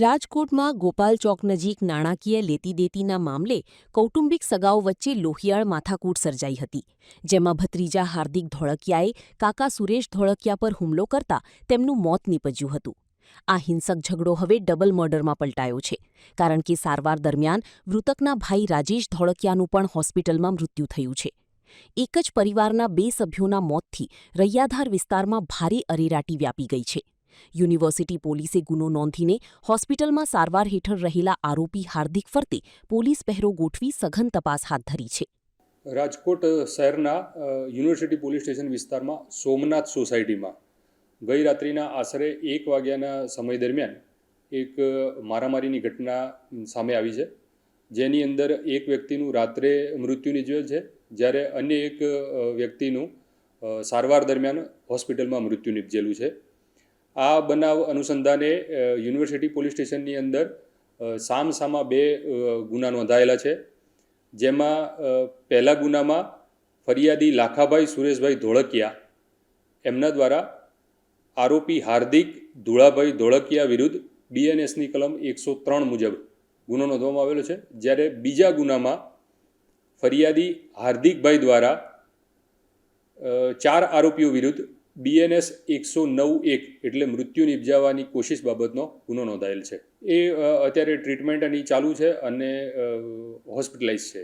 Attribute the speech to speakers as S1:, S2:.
S1: રાજકોટમાં ગોપાલ ચોક નજીક નાણાકીય લેતીદેતીના મામલે કૌટુંબિક સગાઓ વચ્ચે લોહિયાળ માથાકૂટ સર્જાઈ હતી, જેમાં ભત્રીજા હાર્દિક ધોળકિયાએ કાકા સુરેશ ધોળકિયા પર હુમલો કરતા તેમનું મોત નીપજ્યું હતું. આ હિંસક ઝઘડો હવે ડબલ મર્ડરમાં પલટાયો છે, કારણ કે સારવાર દરમિયાન મૃતકના ભાઈ રાજેશ ધોળકિયાનું પણ હોસ્પિટલમાં મૃત્યુ થયું છે. એક જ પરિવારના 2 સભ્યોના મોતથી રૈયાધાર વિસ્તારમાં ભારે અરેરાટી વ્યાપી ગઈ છે. યુનિવર્સિટી પોલીસે ગુનો નોંધીને હોસ્પિટલમાં સારવાર હેઠળ રહેલા આરોપી હાર્દિક ફરતે પોલીસ પહેરો ગોઠવી સઘન તપાસ હાથ ધરી છે.
S2: રાજકોટ શહેરના યુનિવર્સિટી પોલીસ સ્ટેશન વિસ્તારમાં સોમનાથ સોસાયટીમાં ગઈ રાત્રિના આશરે 1 વાગ્યાના સમય દરમિયાન એક મારામારીની ઘટના સામે આવી છે, જેની અંદર એક વ્યક્તિનું રાત્રે મૃત્યુ નિપજ્યું છે, જ્યારે અન્ય એક વ્યક્તિનું સારવાર દરમિયાન હોસ્પિટલમાં મૃત્યુ નિપજેલું છે. આ બનાવ અનુસંધાને યુનિવર્સિટી પોલીસ સ્ટેશનની અંદર સામસામા 2 ગુના નોંધાયેલા છે, જેમાં પહેલા ગુનામાં ફરિયાદી લાખાભાઈ સુરેશભાઈ ધોળકિયા એમના દ્વારા આરોપી હાર્દિક ધુળાભાઈ ધોળકિયા વિરુદ્ધ BNSની કલમ 103 મુજબ ગુનો નોંધવામાં આવેલો છે, જ્યારે બીજા ગુનામાં ફરિયાદી હાર્દિકભાઈ દ્વારા 4 આરોપીઓ વિરુદ્ધ BNS 109(1 એટલે મૃત્યુ નિપજાવવાની કોશિશ બાબતનો ગુનો નોંધાયેલ છે. એ અત્યારે ટ્રીટમેન્ટ એની ચાલુ છે અને હોસ્પિટલાઇઝ છે.